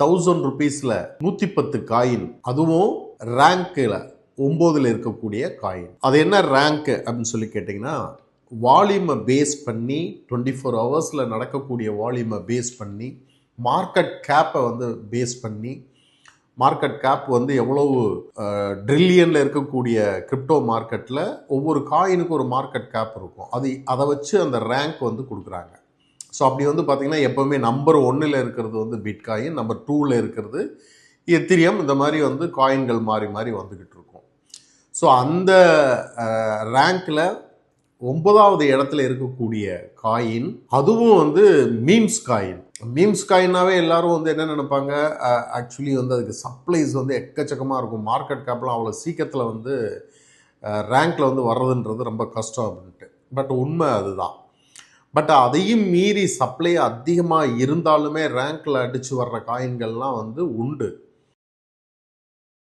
₹1000 110 coin, அதுவும் ரேங்க்ல 9ல் இருக்கக்கூடிய coin. அது என்ன ரேங்க் அப்படின்னு சொல்லி கேட்டிங்கன்னா, வால்யூமை பேஸ் பண்ணி 24 ஹவர்ஸில் நடக்கக்கூடிய வால்யூமை பேஸ் பண்ணி, மார்க்கெட் கேப்பை வந்து பேஸ் பண்ணி, மார்க்கெட் கேப் வந்து எவ்வளவு ட்ரில்லியனில் இருக்கக்கூடிய கிரிப்டோ மார்க்கெட்டில் ஒவ்வொரு காயினுக்கு ஒரு மார்க்கெட் கேப் இருக்கும். அதை வச்சு அந்த ரேங்க் வந்து கொடுக்குறாங்க. ஸோ அப்படி வந்து பார்த்திங்கன்னா எப்போவுமே நம்பர் 1ல் இருக்கிறது வந்து பிட்காயின், நம்பர் 2ல் இருக்கிறது எத்திரியம். இந்த மாதிரி வந்து காயின்கள் மாறி மாறி வந்துக்கிட்டு இருக்கும். ஸோ அந்த ரேங்க்கில் 9வது இடத்துல இருக்கக்கூடிய காயின், அதுவும் வந்து மீம்ஸ் காயின். மீம்ஸ் காயினாவே எல்லாரும் வந்து என்ன நினைப்பாங்க, ஆக்சுவலி வந்து அதுக்கு சப்ளைஸ் வந்து எக்கச்சக்கமாக இருக்கும், மார்க்கெட் கேப்லாம் அவ்வளோ சீக்கிரத்தில் வந்து ரேங்க்கில் வந்து வர்றதுன்றது ரொம்ப கஷ்டம் அப்படின்ட்டு. பட் உண்மை அதுதான். பட் அதையும் மீறி சப்ளை அதிகமாக இருந்தாலுமே ரேங்க்கில் அடித்து வர்ற காயின்கள்லாம் வந்து உண்டு.